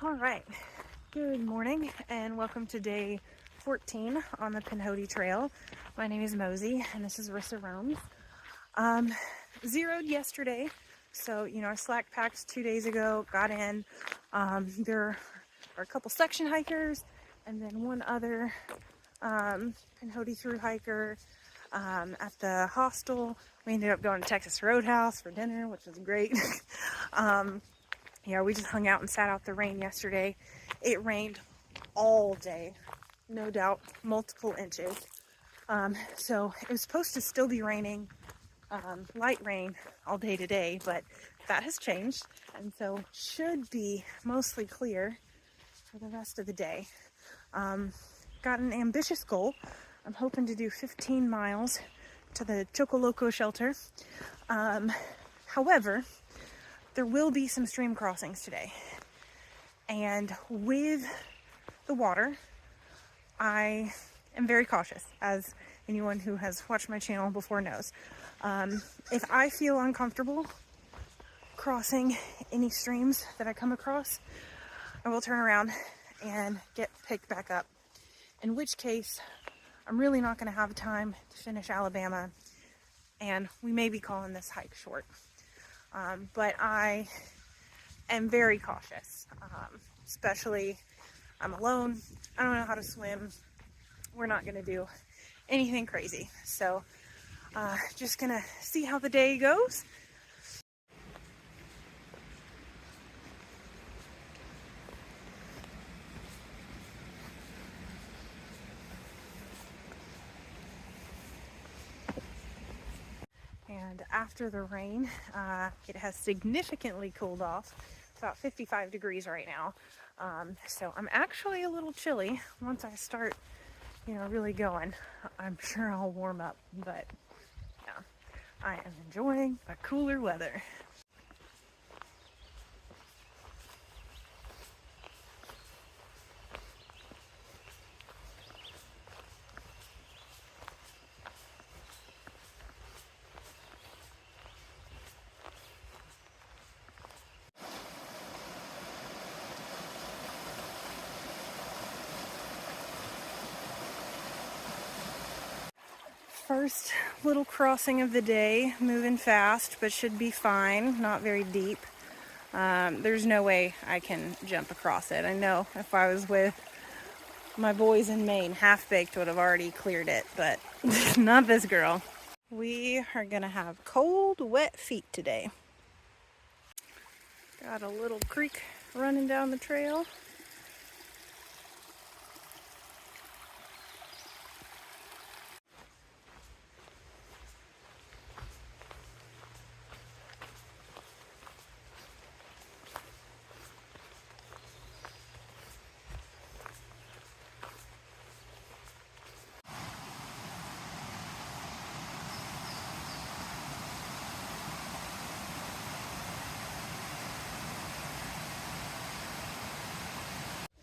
All right, good morning and welcome to day 14 on the Pinhoti Trail. My name is Mosey and this is Rissa Roams. Zeroed yesterday, so I slack packed 2 days ago, got in. There are a couple section hikers and then one other Pinhoti through hiker at the hostel. We ended up going to Texas Roadhouse for dinner, which was great. Yeah, we just hung out and sat out the rain yesterday. It rained all day, no doubt, multiple inches. So it was supposed to still be raining, light rain all day today, but that has changed. And so should be mostly clear for the rest of the day. Got an ambitious goal. I'm hoping to do 15 miles to the Choccolocco shelter. However, there will be some stream crossings today. And with the water, I am very cautious, as anyone who has watched my channel before knows. If I feel uncomfortable crossing any streams that I come across, I will turn around and get picked back up. In which case, I'm really not going to have time to finish Alabama, and we may be calling this hike short. But I am very cautious, especially I'm alone. I don't know how to swim. We're not going to do anything crazy. So just going to see how the day goes. And after the rain, it has significantly cooled off. It's about 55 degrees right now. So I'm actually a little chilly. Once I start, really going, I'm sure I'll warm up. But yeah, I am enjoying the cooler weather. First little crossing of the day, moving fast, but should be fine, not very deep. There's no way I can jump across it. I know if I was with my boys in Maine, Half-Baked would have already cleared it, but not this girl. We are gonna have cold, wet feet today. Got a little creek running down the trail.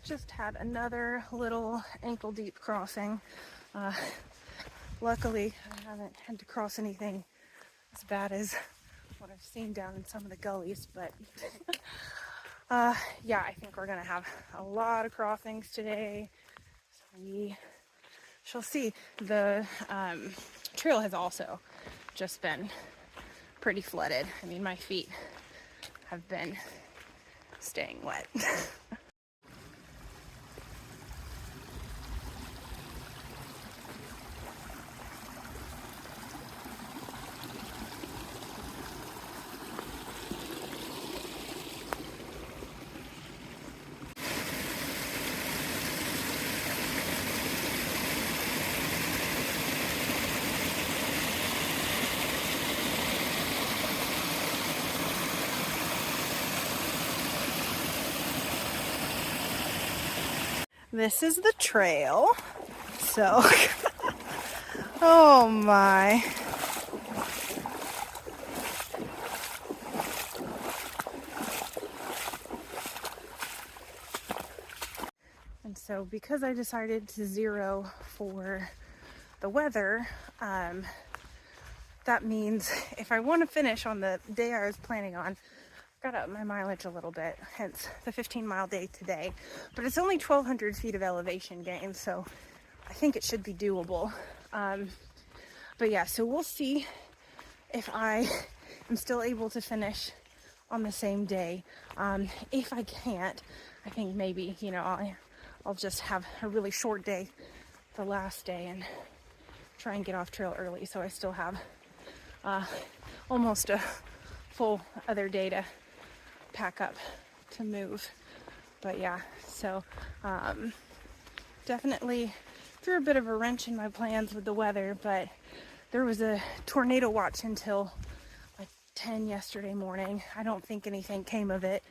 Just had another little ankle deep crossing. Luckily, I haven't had to cross anything as bad as what I've seen down in some of the gullies, but yeah, I think we're gonna have a lot of crossings today. So we shall see. The trail has also just been pretty flooded. I mean, my feet have been staying wet. This is the trail. So, oh my. And so because I decided to zero for the weather, that means if I want to finish on the day I was planning on, got up my mileage a little bit, hence the 15-mile day today. But it's only 1,200 feet of elevation gain, so I think it should be doable. But yeah, so we'll see if I am still able to finish on the same day. If I can't, I think maybe, you know, I'll just have a really short day the last day and try and get off trail early, so I still have almost a full other day to pack up to move. But yeah, so definitely threw a bit of a wrench in my plans with the weather, but there was a tornado watch until like 10 yesterday morning. I don't think anything came of it,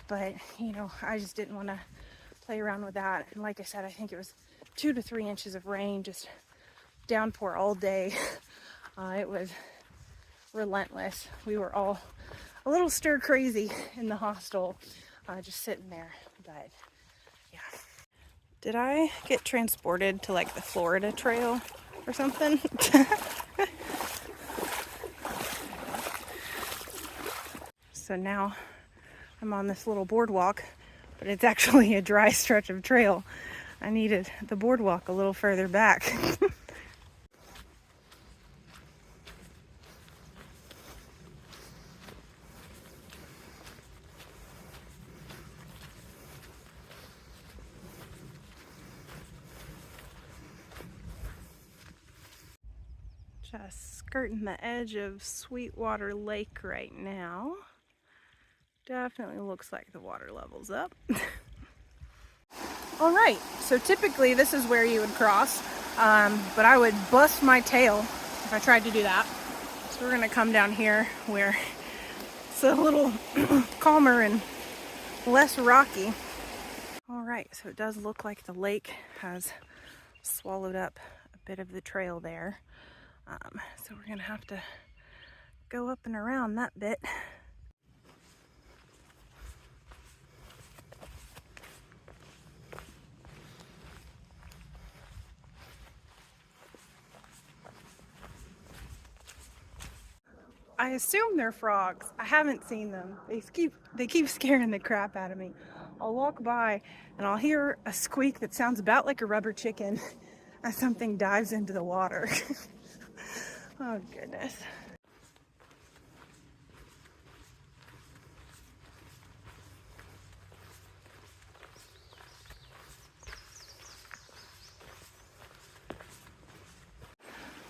but you know, I just didn't want to play around with that. And like I said, I think it was 2 to 3 inches of rain, just downpour all day. It was relentless. We were all a little stir crazy in the hostel, just sitting there. But yeah, did I get transported to like the Florida Trail or something? So now I'm on this little boardwalk, but it's actually a dry stretch of trail. I needed the boardwalk a little further back. Just skirting the edge of Sweetwater Lake right now. Definitely looks like the water level's up. All right, so typically this is where you would cross, but I would bust my tail if I tried to do that. So we're gonna come down here where it's a little calmer and less rocky. All right, so it does look like the lake has swallowed up a bit of the trail there. So we're gonna have to go up and around that bit. I assume they're frogs. I haven't seen them. They keep scaring the crap out of me. I'll walk by and I'll hear a squeak that sounds about like a rubber chicken as something dives into the water. Oh goodness.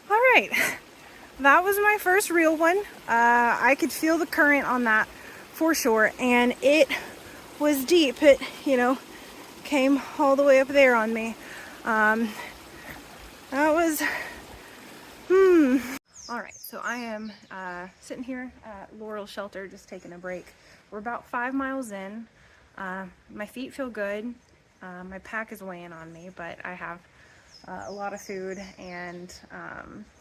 All right, that was my first real one. I could feel the current on that for sure, and it was deep. It, you know, came all the way up there on me. That was, All right, so I am sitting here at Laurel Shelter, just taking a break. We're about 5 miles in. My feet feel good. My pack is weighing on me, but I have a lot of food and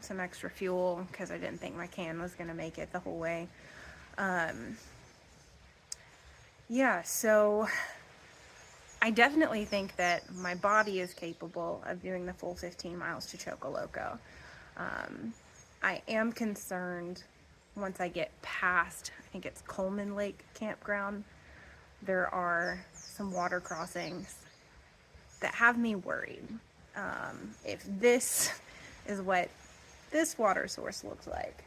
some extra fuel because I didn't think my can was going to make it the whole way. Yeah, so I definitely think that my body is capable of doing the full 15 miles to Choccolocco. I am concerned once I get past, I think it's Coleman Lake Campground, there are some water crossings that have me worried. If this is what this water source looks like,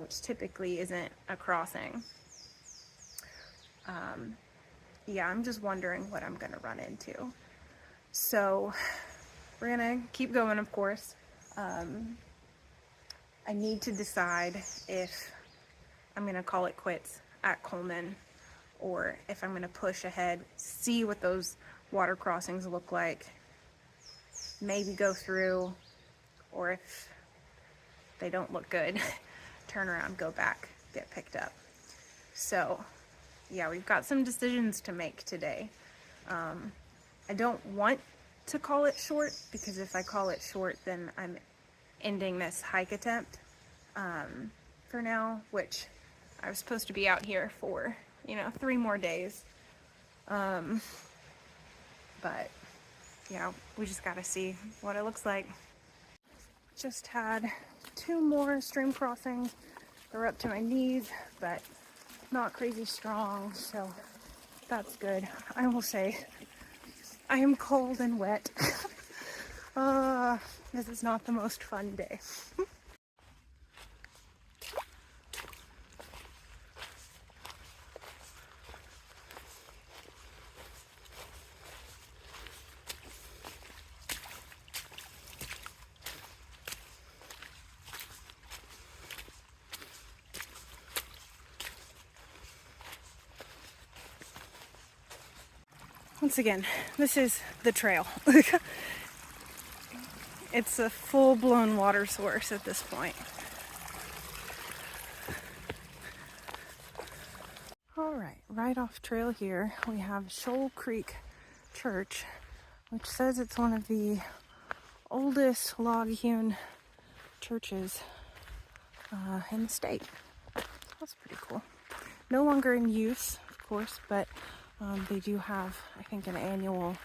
which typically isn't a crossing, yeah, I'm just wondering what I'm gonna run into. So we're gonna keep going, of course. I need to decide if I'm gonna call it quits at Coleman or if I'm gonna push ahead, see what those water crossings look like, maybe go through, or if they don't look good, turn around, go back, get picked up. So yeah, we've got some decisions to make today. I don't want to call it short, because if I call it short, then I'm ending this hike attempt for now, which I was supposed to be out here for, 3 more days. But yeah, we just gotta see what it looks like. Just had 2 more stream crossings. They're up to my knees, but not crazy strong, so that's good. I will say I am cold and wet. This is not the most fun day. Once again, this is the trail. It's a full-blown water source at this point. Alright, right off trail here we have Shoal Creek Church, which says it's one of the oldest log-hewn churches in the state. That's pretty cool. No longer in use, of course, but they do have, I think, an annual,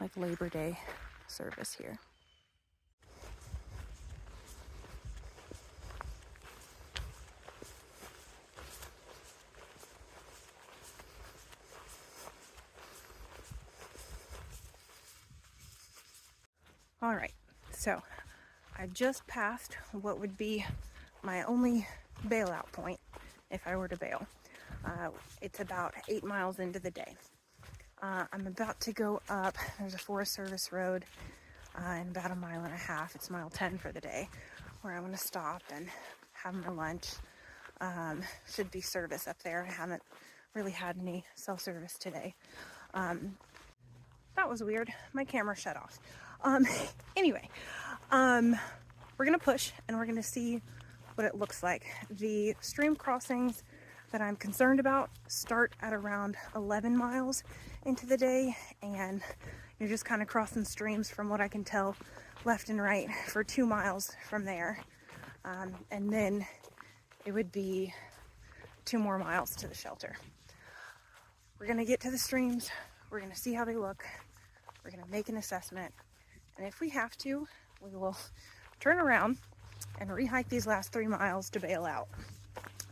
like, Labor Day service here. All right, so I just passed what would be my only bailout point if I were to bail. It's about 8 miles into the day. I'm about to go up. There's a Forest Service road in about 1.5 miles. It's mile 10 for the day, where I'm going to stop and have my lunch. Should be service up there. I haven't really had any self-service today. That was weird. My camera shut off. Anyway, we're going to push and we're going to see what it looks like. The stream crossings that I'm concerned about start at around 11 miles into the day, and you're just kind of crossing streams, from what I can tell, left and right for 2 miles from there. And then it would be 2 more miles to the shelter. We're going to get to the streams. We're going to see how they look. We're going to make an assessment. And if we have to, we will turn around and re-hike these last 3 miles to bail out.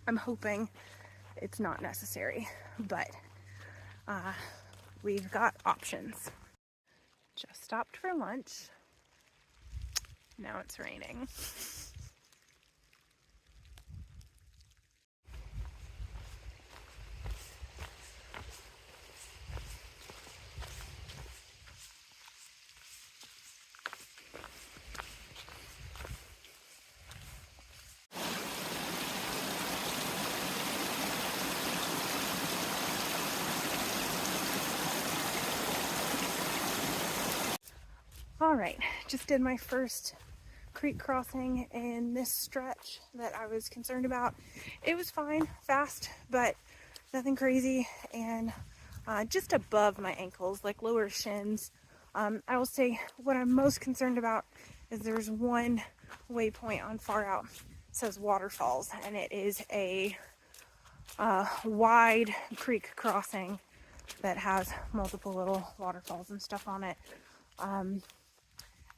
I'm hoping it's not necessary, but we've got options. Just stopped for lunch. Now it's raining. All right, just did my first creek crossing in this stretch that I was concerned about. It was fine, fast, but nothing crazy, and just above my ankles, like lower shins. I will say what I'm most concerned about is there's one waypoint on far out. It says waterfalls, and it is a wide creek crossing that has multiple little waterfalls and stuff on it.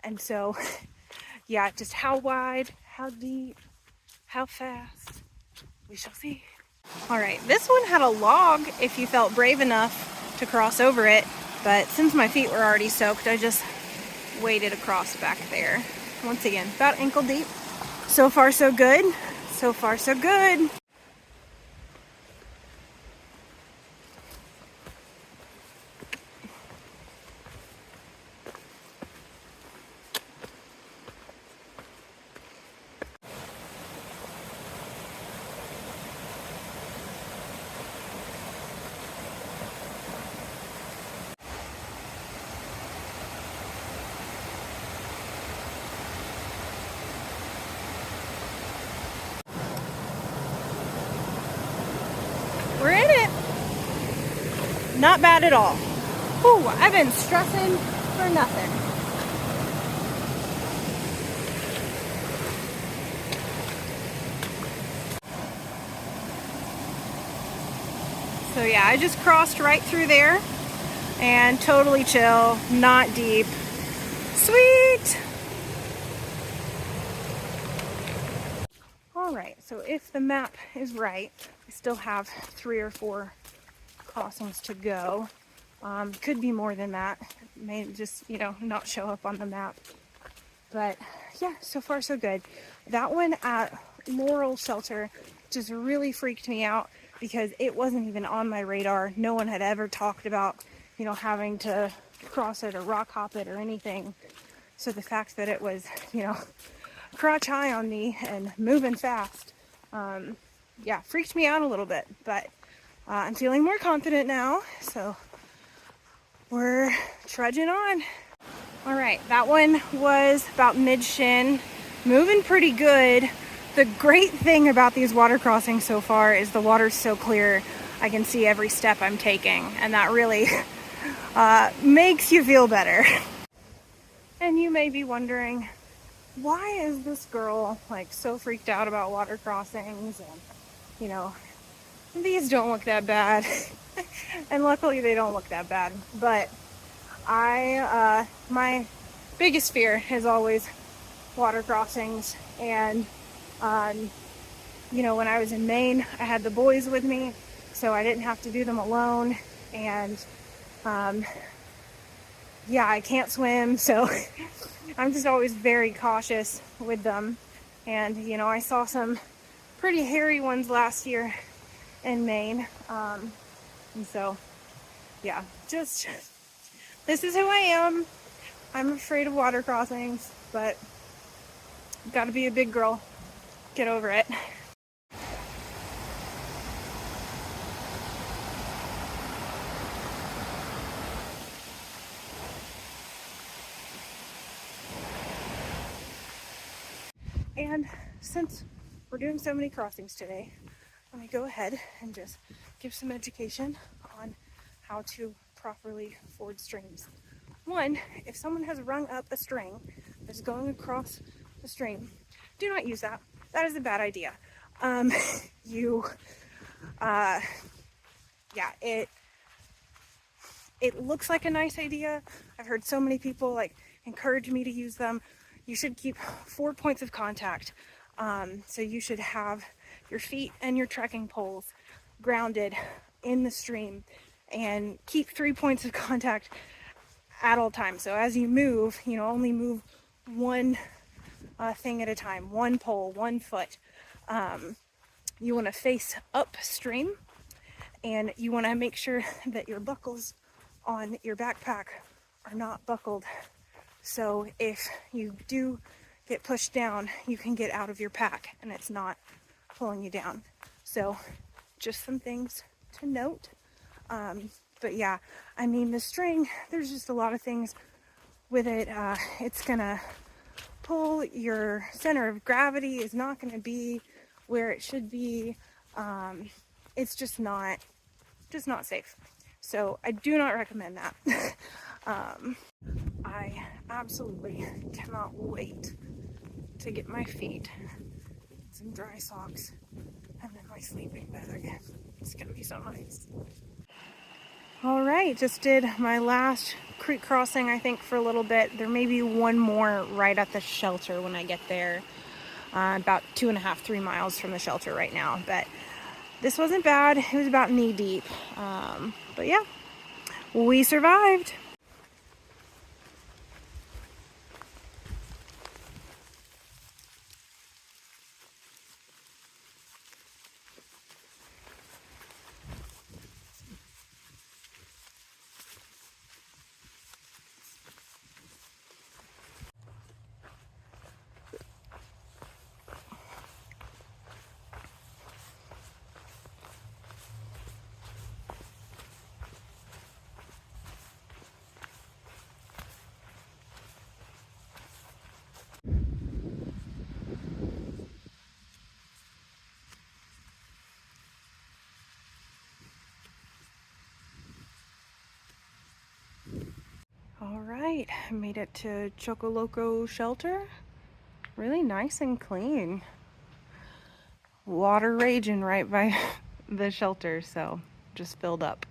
And so, yeah, just how wide, how deep, how fast, we shall see. All right, this one had a log if you felt brave enough to cross over it, but since my feet were already soaked, I just waded across back there. Once again, about ankle deep. So far, so good. So far, so good. We're in it. Not bad at all. Whew, I've been stressing for nothing. So yeah, I just crossed right through there and totally chill, not deep. Sweet. All right, so if the map is right, I still have 3 or 4 crossings to go. Could be more than that. May just, not show up on the map. But yeah, so far so good. That one at Laurel Shelter just really freaked me out because it wasn't even on my radar. No one had ever talked about, having to cross it or rock hop it or anything. So the fact that it was, crotch high on me and moving fast, yeah, freaked me out a little bit. But I'm feeling more confident now, so we're trudging on. All right, that one was about mid-shin, moving pretty good. The great thing about these water crossings so far is the water's so clear, I can see every step I'm taking, and that really makes you feel better. And you may be wondering, why is this girl like so freaked out about water crossings? And these don't look that bad. And luckily they don't look that bad. But my biggest fear is always water crossings. And when I was in Maine, I had the boys with me, so I didn't have to do them alone. And yeah, I can't swim, so I'm just always very cautious with them. And I saw some pretty hairy ones last year in Maine, and so yeah, just this is who I am. I'm afraid of water crossings, but gotta be a big girl. Get over it. And since we're doing so many crossings today, let me go ahead and just give some education on how to properly ford streams. One, if someone has rung up a string that's going across the stream, do not use that. That is a bad idea. It looks like a nice idea. I've heard so many people encourage me to use them. You should keep 4 points of contact. So you should have your feet and your trekking poles grounded in the stream, and keep 3 points of contact at all times. So as you move, only move one thing at a time, one pole, 1 foot. You want to face upstream, and you want to make sure that your buckles on your backpack are not buckled. So if you do get pushed down, you can get out of your pack and it's not pulling you down. So just some things to note. But yeah, the string, there's just a lot of things with it. It's gonna pull, your center of gravity is not gonna be where it should be. It's just not safe. So I do not recommend that. I absolutely cannot wait to get my feet in some dry socks and then my sleeping bag. It's gonna be so nice. All right, just did my last creek crossing, I think, for a little bit. There may be one more right at the shelter when I get there. About 2.5, 3 miles from the shelter right now, but this wasn't bad. It was about knee deep. But yeah, we survived. All right, I made it to Choccolocco Shelter. Really nice and clean. Water raging right by the shelter, so just filled up.